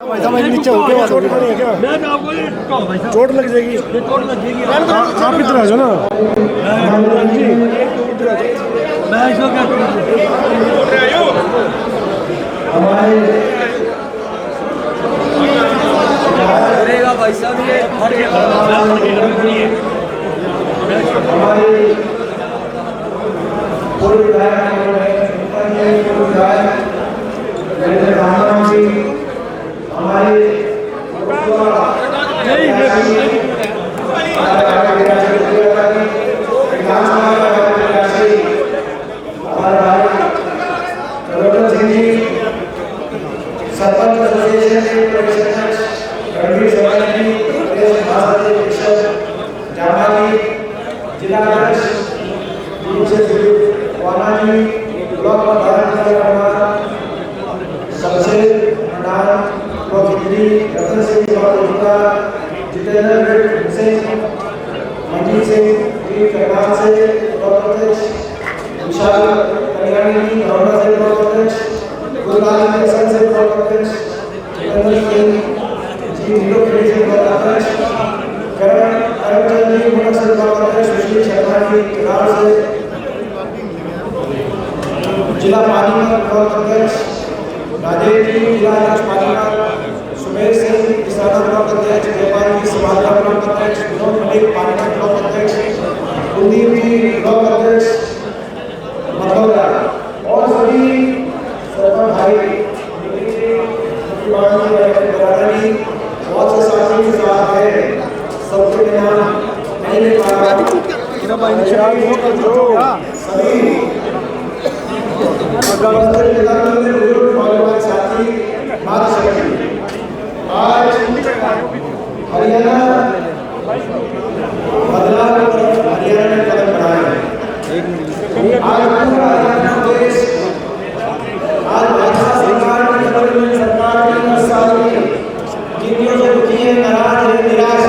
नीचे हो क्या चोट नहीं है क्या? चोट लग जाएगी। आप इधर आ जाओ ना जी, इधर आ जाओ भाई साहब। जिला पानीपत ब्लॉक अध्यक्ष राजेश जी, जिला अध्यक्ष पानीपत सुमेश सिंह, किसाना ब्लॉक अध्यक्ष जयपाल जी, समाजा ब्लॉक अध्यक्ष विनोद मलिक, पानीपत ब्लॉक अध्यक्ष कुलदीप जी, ब्लॉक अध्यक्ष मथुरा और सभी सरपंच भाई बहुत से साथी के साथ है। सबके नाम नहीं ले पा रहा सभी साथी आज हरियाणा बदलाव हरियाणा ने कदम बढ़ाया है। आज पूरा हरियाणा देश आज भाजपा सरकार की सरकार की 10 साल की नीतियों से दुखी है, नाराज है, निराश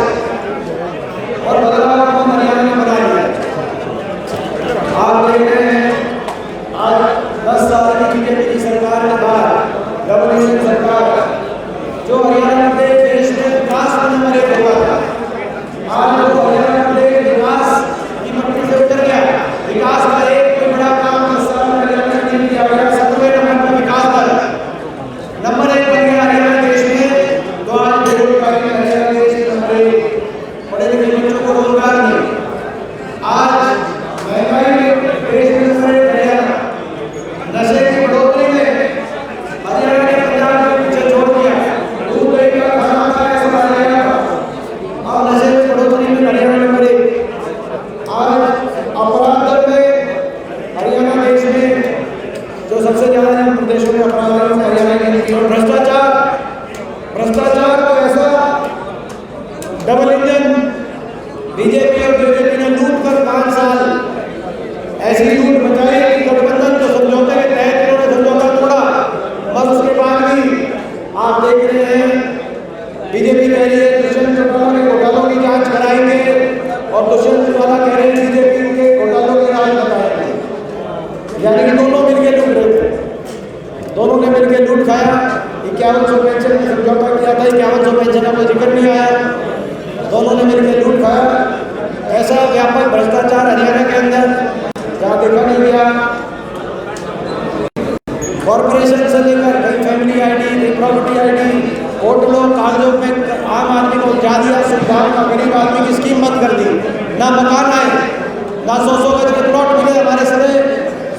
और बदलाव को हरियाणा ने बना दिया। आप देख रहे हैं आज 10 साल की बीजेपी की सरकार के बाद गवर्निंग सरकार जो हरियाणा प्रदेश देश में विकास में नंबर 1 हुआ था, आज जो हरियाणा प्रदेश विकास की मट्टी से उतर गया, विकास का एक कोई बड़ा काम 10 साल में हरियाणा ने किया गया। 7वें नंबर पर विकास दर नंबर 1 बन गया हरियाणा देश में। तो आज बेरोजगारी में हरियाणा देश के नंबर 1, पढ़े लिखे बच्चों को रोजगार नहीं, आज महंगाई में देश में नंबर 1 हरियाणा, नशे की बढ़ोतरी में हरियाणा ने पंजाब को पीछे छोड़ दिया। दूध दही का खाना खाया सब हरियाणा का, और नशे की बढ़ोतरी में हरियाणा नंबर 1। आज अपराध दर में हरियाणा देश में जो सबसे ज्यादा है प्रदेशों में अपराध दर में हरियाणा की नीति। और भ्रष्टाचार को ऐसा डबल इंजन बीजेपी और बीजेपी ने लूट कर 5 साल ऐसी लूट मचाई कि गठबंधन तो समझौते के तहत इन्होंने समझौता तोड़ा, बस उसके बाद भी आप देख रहे हैं बीजेपी कह रही है दुष्यंत चौटाला के घोटालों की जांच कराएंगे और दुष्यंत चौटाला कह रहे हैं बीजेपी के घोटालों के राज बताएंगे। यानी कि दोनों मिलकर लूट रहे थे, दोनों ने मिलकर लूट खाया। 5100 पेंशन में समझौता किया था, 5100 पेंशन का कोई जिक्र नहीं आया, दोनों ने मिलकर लूट खाया। ऐसा व्यापक भ्रष्टाचार हरियाणा के अंदर जहाँ देखा नहीं गया। कॉर्पोरेशन से लेकर कई फैमिली आईडी, कई प्रॉपर्टी आईडी, होटलों कागजों में आम आदमी को जा दिया सुविधाओं का, गरीब आदमी की स्कीम बंद कर दी। ना मकान आए, ना 100 गज के प्लॉट मिले हमारे समय,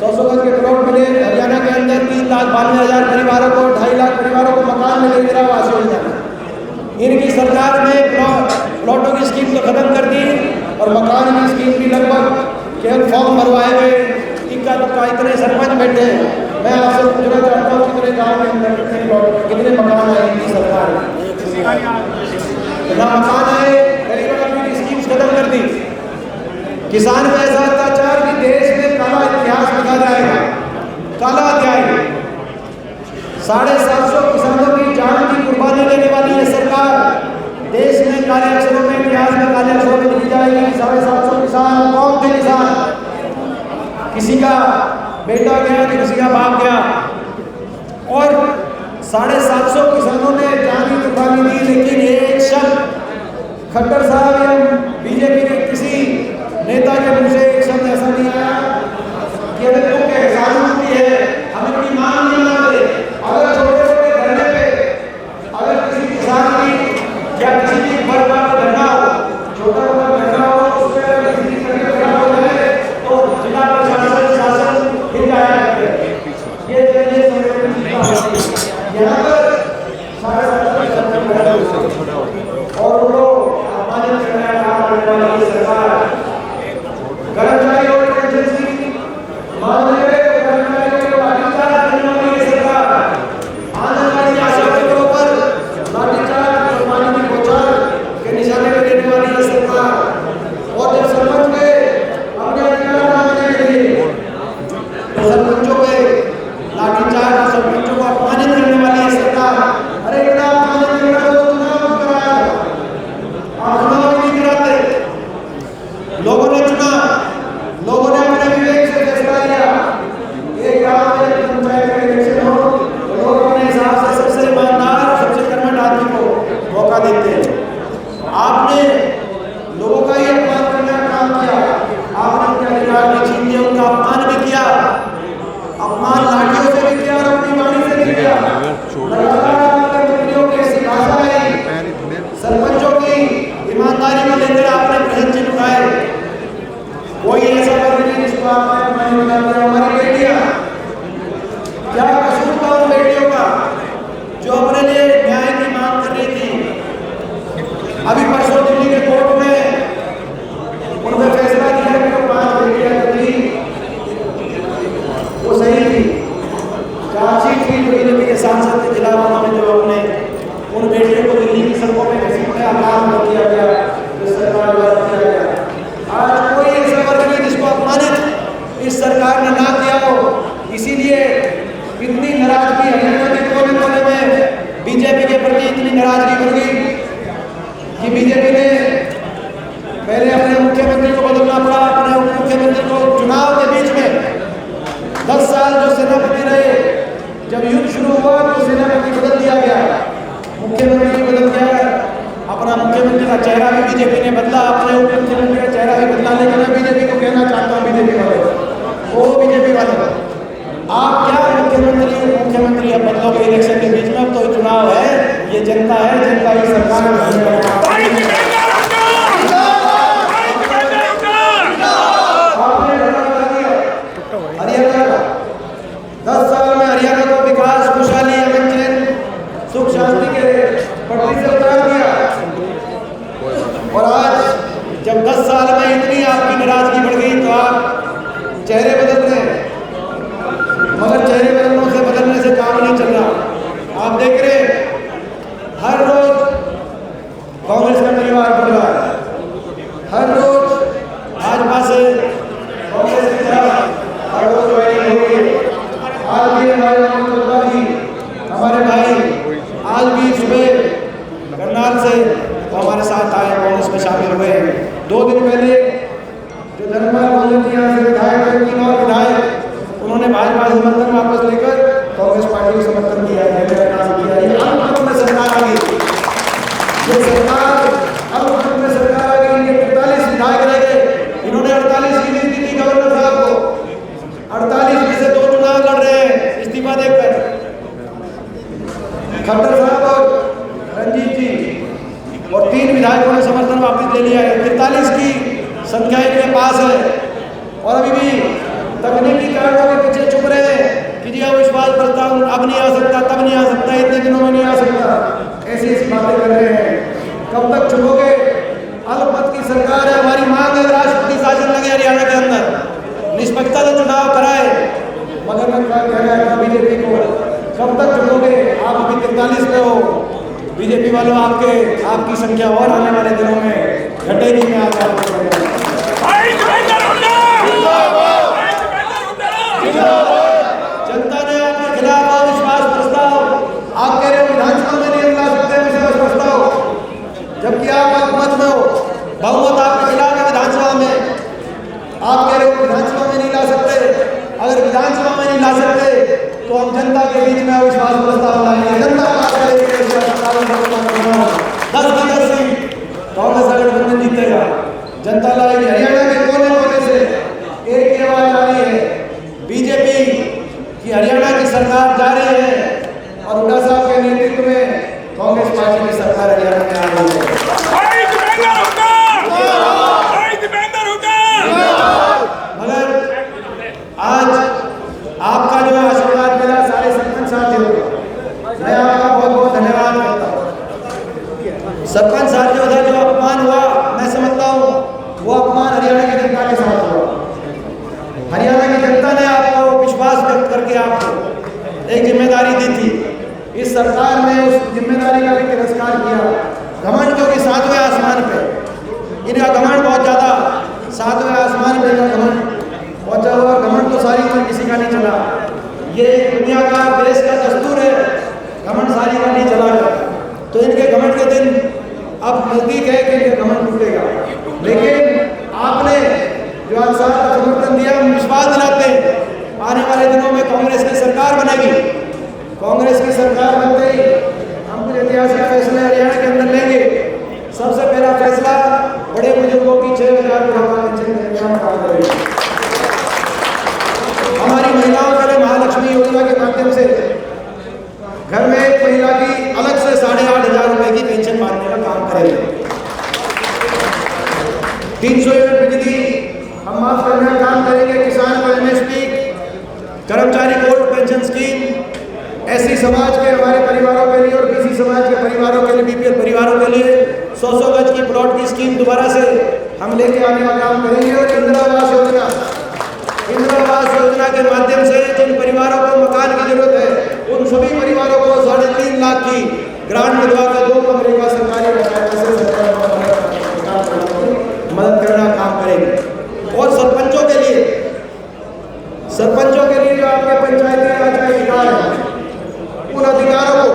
100 गज के प्लॉट मिले हरियाणा के अंदर। 3,92,000 परिवारों को, 2.5 लाख परिवारों को मकान मिले इंदिरा आवास योजना में। इनकी सरकार ने प्लॉटों की स्कीम तो खत्म कर दी और मकान की स्कीम भी लगभग केवल फॉर्म भरवाए गए। इक्का दुक्का इतने सरपंच बैठे हैं। मैं आपसे पूछना चाहता हूँ कितने गाँव के अंदर कितने मकान आए इनकी सरकार ने? ना मकान आए, गरीब आदमी की स्कीम्स खत्म कर दी। किसान का ऐसा अत्याचार कि देश में काला इतिहास लिखा जाएगा, काला अध्याय। 750 किसानों की जान की कुर्बानी लेने वाली है सरकार। देश में काले अक्षरों में, इतिहास में काले अक्षरों में लिखी जाएगी 750 किसान कौन थे। किसान किसी का बेटा गया तो किसी का बाप गया, और 750 किसानों ने जान कुर्बानी दी, लेकिन एक शब्द खट्टर साहब या बीजेपी के किसी नेता के मुंह से एक शब्द ऐसा नहीं आया कि अगर तुम के सहानुभूति है, हम अपनी मांग नहीं मानते। अगर छोटे छोटे धरने पे अगर किसी किसान की या किसी की बड़ बड़ा धरना हो, छोटा बड़ा धरना हो, उस पर अगर किसी की तबीयत खराब हो जाए तो जिला प्रशासन शासन हिल जाया करते हैं। यहाँ पर और लोग अपमानित करने का काम करने वाली सरकार, कर्मचारी और एजेंसी मामले में कर्मचारियों को लाठीचार्ज करने वाली सरकार, आंगनबाड़ी आशा केंद्रों पर लाठीचार्ज और मानवीय बौछार के निशाने पर देने वाली ये सरकार, और जब सरपंच के अपने अधिकार मांगने के लिए तो सरपंचों पे लाठीचार्ज और सरपंचों को अपमानित करने वाली ये सरकार। अरे इतना अपमानित करना तो चुनाव कराया, आप चुनाव नहीं कराते। लोगों ने चुना, लोगों ने अपने विवेक से फैसला लिया। एक गांव में पंचायत का इलेक्शन हो तो लोग अपने हिसाब से सबसे ईमानदार और सबसे कर्मठ आदमी को मौका देते हैं। आपने लोगों का ये अपमान करने का काम किया, आपने उनके अधिकार भी छीन लिए, उनका अपमान भी किया, अपमान लाठियों से भी किया और अपनी वाणी से भी किया। लगातार मंत्रियों की ऐसी भाषा आई, सरपंचों की ईमानदारी को लेकर आपने प्रश्न चिन्ह उठाए। कोई ऐसा वर्ग नहीं जिसको आपने हमारी बेटियां, क्या कसूर था उन बेटियों का जो अपने लिए न्याय की मांग कर रही थी। अभी परसों दिल्ली के कोर्ट में उन्होंने फैसला दिया कि वो 5 बेटियां थी वो सही थी। चार्जशीट थी जो बीजेपी के सांसद थे जिला में, जो अपने उन बेटियों को दिल्ली की सड़कों में घसीटने का काम किया गया, जो सरकार द्वारा किया गया। आज कोई ऐसा वर्ग नहीं जिसको अपमानित इस सरकार ने ना किया हो। इसीलिए इतनी नाराजगी हरियाणा के कोने कोने में बीजेपी के प्रति इतनी नाराजगी बढ़ गई कि बीजेपी ने पहले अपने मुख्यमंत्री को बदलना पड़ा, अपने उप मुख्यमंत्री को चुनाव के बीच में 10 साल जो सेनापति रहे, जब युद्ध शुरू हुआ तो सेनापति बदल दिया गया, मुख्यमंत्री बदल गया, अपना मुख्यमंत्री का चेहरा भी बीजेपी ने बदला, अपने उप मुख्यमंत्री का चेहरा भी बदला। लेकिन मैं बीजेपी को कहना चाहता हूँ, बीजेपी वाले, वो बीजेपी वाले, आप क्या मुख्यमंत्री अब बदलोगे इलेक्शन के बीच में? अब तो चुनाव है, ये जनता है, जनता की सरकार है। हरियाणा का 10 साल में हरियाणा को विकास, खुशहाली, अमन चैन, सुख शांति के पटरी से उतार दिया। और आज जब 10 साल में इतनी आपकी नाराजगी बढ़ गई तो आप चेहरे बदलते हैं, मगर चेहरे बदलने से काम नहीं चल रहा। आप देख रहे हैं हर रोज कांग्रेस का परिवार बढ़ रहा है, हर रोज भाजपा से कांग्रेस की तरफ हर रोज ज्वाइनिंग हो रही है। आज भी हमारे भाई आज भी सुबह करनाल से वो हमारे साथ आए, कांग्रेस में शामिल हुए। 2 दिन पहले जो धर्मपाल गोविंद यहाँ से विधायक थे, 3 और विधायक, उन्होंने भाजपा समर्थन वापस लेकर कांग्रेस पार्टी को समर्थन किया है। सरकार आ गई, ये सरकार अब में सरकार आ गई, ये 45 विधायक रह गए। इन्होंने 48 की नीति दी गवर्नर साहब को, 48 में से 2 चुनाव लड़ रहे हैं इस्तीफा देकर। खट्टर साहब और रंजीत जी और 3 विधायकों ने समर्थन वापस ले लिया है। 43 की संख्या इनके पास है और अभी भी तकनीकी कारणों के पीछे चुप रहे हैं कि जी अविश्वास प्रस्ताव अब नहीं आ सकता, तब नहीं आ सकता, इतने दिनों में नहीं आ सकता, ऐसी ऐसी बातें कर रहे हैं। कब तक चुपोगे? अल्पमत की सरकार है, हमारी मांग है राष्ट्रपति शासन लगे हरियाणा के अंदर, निष्पक्षता से चुनाव कराए। मगर मैं क्या कहना है बीजेपी को, कब तक चुपोगे? आप अभी 43 पे हो, बीजेपी वालों आपकी संख्या और आने वाले दिनों में घटेगी। मैं जनता ने आपके खिलाफ अविश्वास प्रस्ताव, आप कह रहे हो विधानसभा में नहीं ला सकते विश्वास प्रस्ताव, जबकि आप अल्पमत में हो, बहुमत आपके खिलाफ है विधानसभा में। आप कह रहे हो विधानसभा में नहीं ला सकते। अगर विधानसभा में नहीं ला सकते तो हम जनता के बीच में अविश्वास प्रस्ताव लाएंगे, जनता जनता लाएगी। हरियाणा के कोने कोने से एक ही आवाज आ रही है, बीजेपी की हरियाणा की सरकार जा रही है और हुड्डा साहब के नेतृत्व में कांग्रेस पार्टी की सरकार हरियाणा में आ रही है। मगर आज आपका जो आशीर्वाद मिला सारे सरपंच साथियों को, मैं आपका बहुत बहुत धन्यवाद करता हूँ। सरपंच साथियों का जो अपमान हुआ, मैं समझता हूँ वो अपमान हरियाणा की जनता के साथ हुआ। हरियाणा की जनता ने आपको विश्वास व्यक्त करके आपको एक जिम्मेदारी दी थी। इस सरकार ने उस जिम्मेदारी का भी तिरस्कार किया। घमंड जो कि 7वें आसमान पे, इनका घमंड बहुत ज़्यादा, 7वें आसमान पे इनका घमंड पहुंचा हुआ। घमंड तो सारी उम्र किसी का नहीं चला। ये दुनिया का, देश का दस्तूर है, घमंड सारी उम्र नहीं चला। तो इनके घमंड के दिन अब नजदीक है कि इनके घमंड टूटेगा। लेकिन आपने जो आज साथ का समर्थन दिया, हम विश्वास दिलाते हैं आने वाले दिनों में कांग्रेस की सरकार बनेगी। कांग्रेस की सरकार बनते ही हम कुछ ऐतिहासिक फैसले हरियाणा के अंदर लेंगे। सबसे पहला फैसला, बड़े बुजुर्गों की 6,000 बुढ़ापा पेंशन देने का काम करेंगे। हमारी महिलाओं के लिए महालक्ष्मी योजना के माध्यम से घर में एक महिला की अलग से 8,500 रुपए की पेंशन बांटने का काम करेंगे। 300 यूनिट बिजली हम माफ करने का काम करेंगे। किसान को MSP, कर्मचारी कोल्ड पेंशन स्कीम, SC समाज के हमारे परिवारों के लिए और BC समाज के परिवारों के लिए, BPL परिवारों के लिए 100 गज की प्लॉट की स्कीम दोबारा से हम लेके आने का काम करेंगे। और इंदिरा आवास योजना, इंदिरा आवास योजना के माध्यम से जिन परिवारों को मकान की जरूरत है, उन सभी परिवारों को 3.5 लाख की ग्रांट दिलवा कर 2 कमरे का सरकारी मदद करना काम करेंगे। और सरपंचों के लिए जो आपके पंचायती राज का अधिकार है, उन अधिकारों को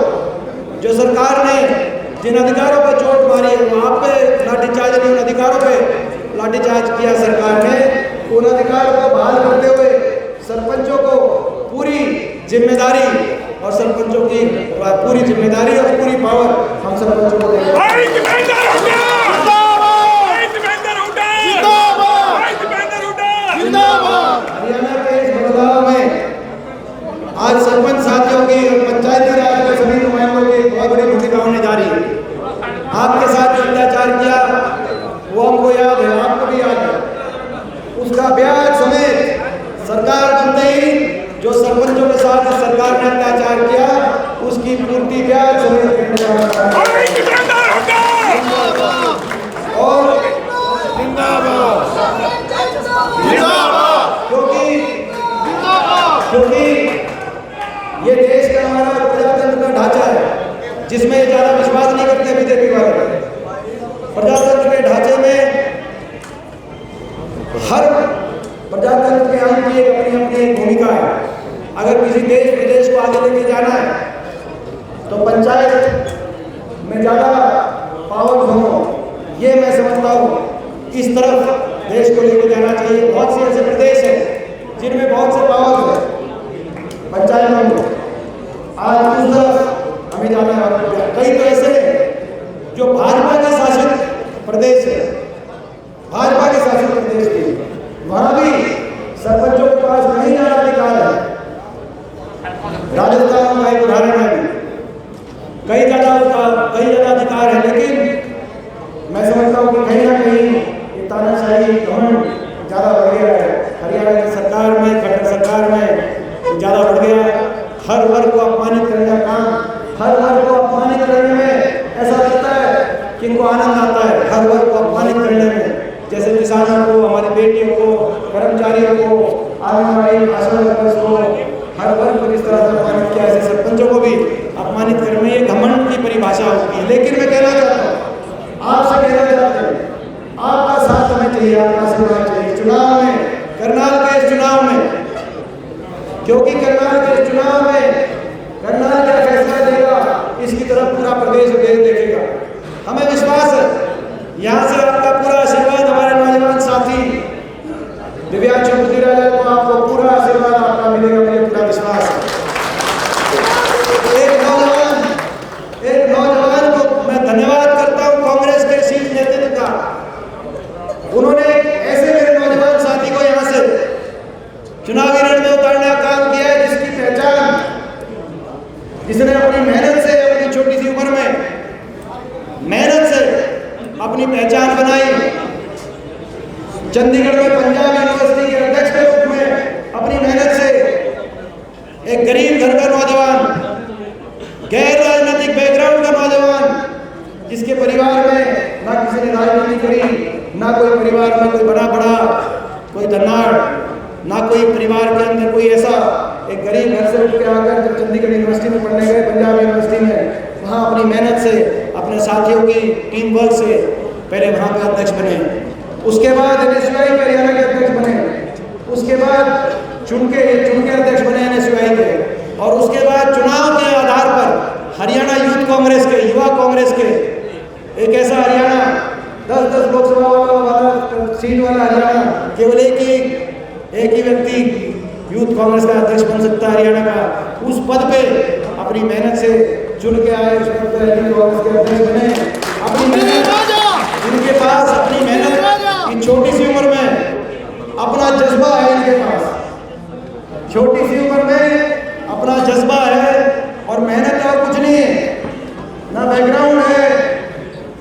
जो सरकार ने जिन अधिकारों पर चोट मारी है, वहाँ पे लाठीचार्ज नहीं, उन अधिकारों पे लाठीचार्ज किया सरकार ने। उन अधिकारों को बहाल करते हुए सरपंचों को पूरी जिम्मेदारी और सरपंचों की पूरी जिम्मेदारी और पूरी पावर हम सरपंचों को देंगे। हरियाणा के इस बदलाव में आज सरपंच साथियों की और पंचायती राज के सभी नुमाइंदों की बहुत बड़ी भूमिका होने जा रही है। आपके साथ जो अत्याचार किया वो हमको याद है, आपको भी याद है। उसका ब्याज समेत सरकार बनते ही जो सरपंचों के साथ सरकार ने अत्याचार किया, उसकी पूर्ति ब्याज समेत और क्योंकि ये देश का हमारा प्रजातंत्र का ढांचा है, जिसमें ज्यादा विश्वास नहीं करते बीजेपी वाले। प्रजातंत्र के ढांचे में हर प्रजातंत्र के अंग की अपनी अपनी भूमिका है। अगर किसी देश विदेश को आगे लेके जाना है तो पंचायत में ज्यादा पावर हो, ये मैं समझता हूँ इस तरफ देश को लेके जाना चाहिए। बहुत से ऐसे प्रदेश हैं जिनमें बहुत से पावर है पंचायतों में, आज उस तरफ हमें जाना है। कई तो ऐसे हैं जो भाजपा के शासित प्रदेश है, भाजपा के शासित प्रदेश के, वहां भी सरपंचों के पास नहीं ज्यादा अधिकार है। राजस्थान का एक उदाहरण है, कई ज्यादा अधिकार है, लेकिन मैं समझता हूँ कि कहीं ना कहीं तानाशाही घमंड ज्यादा बढ़ गया है। हरियाणा की सरकार में, खट्टर सरकार में ज्यादा बढ़ गया। हर वर्ग को अपमानित करने का काम, हर वर्ग को अपमानित करने में ऐसा लगता है कि इनको आनंद आता है। हर वर्ग को अपमानित करने में, जैसे किसानों को, हमारी बेटियों को, कर्मचारियों को, आंगनबाड़ी आशा वर्कर्स को, हर वर्ग को किस तरह से अपमानित किया, ऐसे सरपंचों को भी अपमानित करने में ये घमंड की परिभाषा होती है। लेकिन मैं कहना चाहता हूँ, आपसे कहना चाहते हैं, आपका साथ हमें चाहिए, आपका आशीर्वाद चाहिए चुनाव में, करनाल के इस चुनाव में। क्योंकि करनाल के इस चुनाव में करनाल क्या फैसला देगा, इसकी तरफ पूरा प्रदेश देखेगा। हमें विश्वास है, यहाँ से आपका पूरा आशीर्वाद, हमारे नौजवान साथी दिव्यांशु पुजीराजा को आपको पूरा आशीर्वाद आपका मिलेगा, मुझे पूरा विश्वास है। एक नौजवान को मैं धन्यवाद करता हूँ कांग्रेस के शीर्ष नेतृत्व का। चंडीगढ़ में पंजाब यूनिवर्सिटी के अध्यक्ष के रूप में अपनी मेहनत से एक गरीब घर का नौजवान, गैर राजनीतिक बैकग्राउंड का नौजवान, जिसके परिवार में ना किसी ने राजनीति करी, ना कोई परिवार में कोई बड़ा बड़ा कोई धनाढ़, ना कोई परिवार के अंदर कोई ऐसा, एक गरीब घर से उठ के आकर जब चंडीगढ़ यूनिवर्सिटी में पढ़ने गए, पंजाब यूनिवर्सिटी में, वहाँ अपनी मेहनत से, अपने साथियों की टीम वर्क से पहले वहाँ पे अध्यक्ष बने, उसके बाद NSUI के हरियाणा के अध्यक्ष बने, उसके बाद चुन के अध्यक्ष बने NSUI के, और उसके बाद चुनाव के आधार पर हरियाणा यूथ कांग्रेस के, युवा कांग्रेस के, एक ऐसा हरियाणा 10-10 लोकसभा वाला सीट वाला हरियाणा, केवल एक ही व्यक्ति यूथ कांग्रेस का अध्यक्ष बन सकता है हरियाणा का, उस पद पे अपनी मेहनत से चुन के आए, उस पद पे यूथ कांग्रेस के अध्यक्ष बने। अपनी मेहनत, इनके पास अपनी मेहनत की छोटी सी उम्र में अपना जज्बा है, इनके पास छोटी सी उम्र में अपना जज्बा है और मेहनत और कुछ नहीं है, ना बैकग्राउंड है,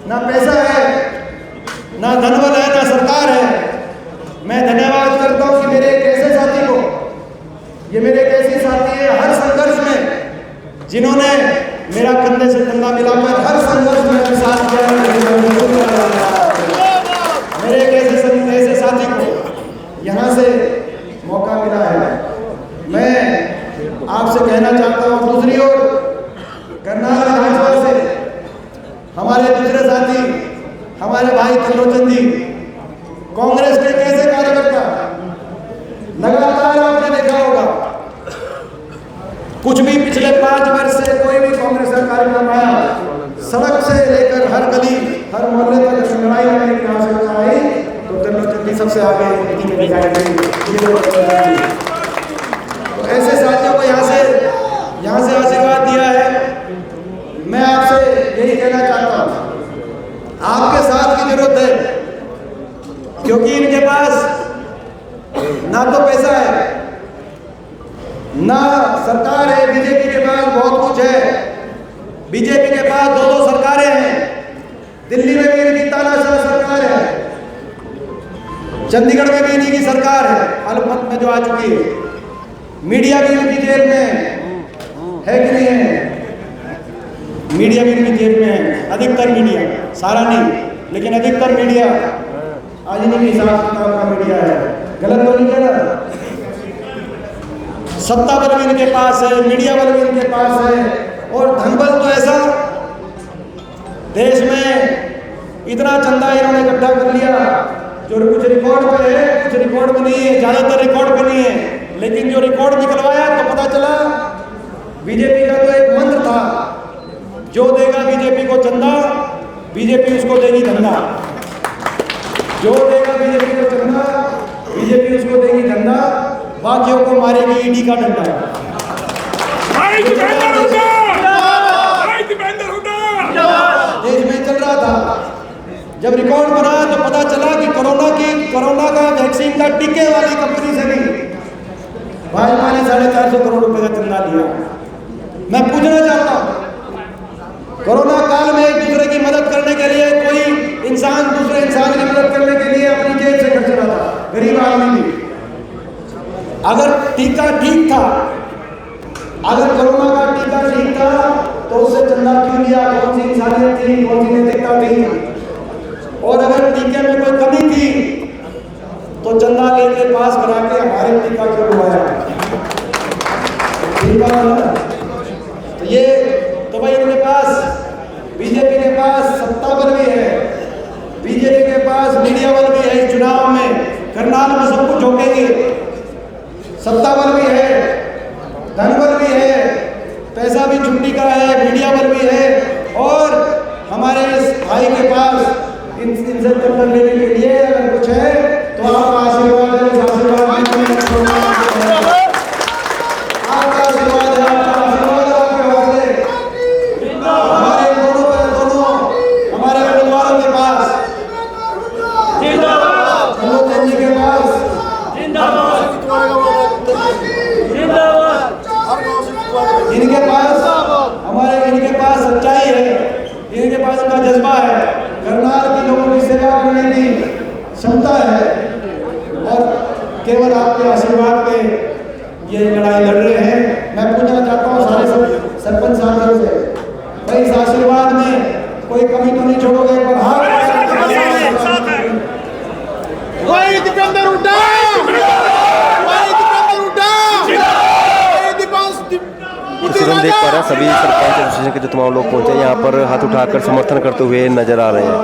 ना पैसा है, ना धनबल है, ना सरकार है। मैं धन्यवाद करता हूँ कि मेरे एक ऐसे साथी को, ये मेरे एक ऐसे साथी है हर संघर्ष में, जिन्होंने मेरा कंधे से कंधा मिलाकर हर संघर्ष में मेरे साथ दिया। मेरे एक ऐसे साथी को यहाँ से मौका मिला है। मैं आपसे कहना चाहता हूँ, दूसरी ओर करनाल विधानसभा से हमारे दूसरे साथी, हमारे भाई त्रिलोचन जी, कांग्रेस के कैसे कार्यकर्ता, लगातार आपने देखा होगा, कुछ भी पिछले 5 वर्ष से कोई भी कांग्रेस का कार्यक्रम आया, सड़क से लेकर हर गली, हर मोहल्ले तक लड़ाई लड़ने की आवश्यकता आई तो त्रिलोचन जी सबसे आगे दिखाई देंगे। तो ऐसे साथियों को यहाँ से आशीर्वाद दिया है। मैं आपसे यही कहना चाहता हूँ, आपके साथ की जरूरत है, क्योंकि इनके पास ना तो पैसा है, ना सरकार है। बीजेपी के पास बहुत कुछ है, बीजेपी के पास 2-2 सरकारें हैं, दिल्ली में भी इनकी तानाशाह सरकार है, चंडीगढ़ में भी इन्हीं की सरकार है, अल्पमत में जो आ चुकी है, मीडिया भी इनकी जेब में है कि नहीं है? मीडिया भी इनकी जेब में है, अधिकतर मीडिया, सारा नहीं लेकिन अधिकतर मीडिया आज इन्हीं के हिसाब किताब का मीडिया है। गलत तो नहीं कह रहा? सत्ता बल भी इनके पास है, मीडिया बल भी इनके पास है, और धनबल तो ऐसा, देश में इतना चंदा इन्होंने इकट्ठा कर लिया जो कुछ रिकॉर्ड पे है, कुछ रिकॉर्ड में नहीं है, ज्यादातर रिकॉर्ड पे नहीं है, लेकिन जो रिकॉर्ड निकलवाया तो पता चला बीजेपी का तो एक मंत्र था, जो देगा बीजेपी को चंदा, बीजेपी उसको देगी धंधा। जो देगा बीजेपी को चंदा, बीजेपी उसको देगी धंधा, बाकियों को मारेगी ईडी का डंडा। देश में चल रहा था, जब रिकॉर्ड बना तो पता चला कि कोरोना का वैक्सीन का टीके वाली कंपनी से भी भाजपा ने 450 करोड़ रुपए का चंदा लिया। मैं पूछना चाहता हूं, कोरोना काल में एक दूसरे की मदद करने के लिए कोई इंसान दूसरे इंसान की मदद करने के लिए अपनी जेब से खर्च रहा था, गरीब आदमी भी। अगर टीका ठीक था, अगर कोरोना का टीका ठीक था तो उससे चंदा क्यों लिया? कौन सी इंसानियत थी, कौन सी नैतिकता थी? और अगर टीके में कोई कमी थी तो चंदा लेके पास करा के हमारे टीका क्यों हुआ? तो ये तो भाई इनके पास, बीजेपी के पास सत्ता बल भी है, बीजेपी के पास मीडिया बल भी है। इस चुनाव में करनाल में सब कुछ झोंकेंगे, सत्ता बल भी है, धन बल भी है, पैसा भी छुट्टी का है, मीडिया बल भी है, और हमारे इस भाई के पास इनसे टक्कर लेने के लिए अगर कुछ है तो आप आशीर्वाद है, आपका आशीर्वाद है, आपका आशीर्वाद आपके वास्ते। हमारे दोनों हमारे उम्मीदवारों के पास, त्रिलोचन जी के पास, इनके पास इनके पास सच्चाई है, इनके पास उनका जज्बा है, करनाल के लोगों की सेवा करने की क्षमता है। और केवल आपके आशीर्वाद पे ये लड़ाई लड़ रहे हैं। मैं पूछना चाहता हूँ सारे सरपंच साथियों से, भाई इस आशीर्वाद में कोई कमी तो नहीं छोड़ोगे? पर हाथ भाई दीपेंद्र उठा, भाई दीपेंद्र उठा, भाई तस्वीर हम देख पा रहे हैं सभी सरपंच एसोसिएशन के जो तमाम लोग पहुंचे यहाँ पर हाथ उठाकर समर्थन करते हुए नजर आ रहे हैं।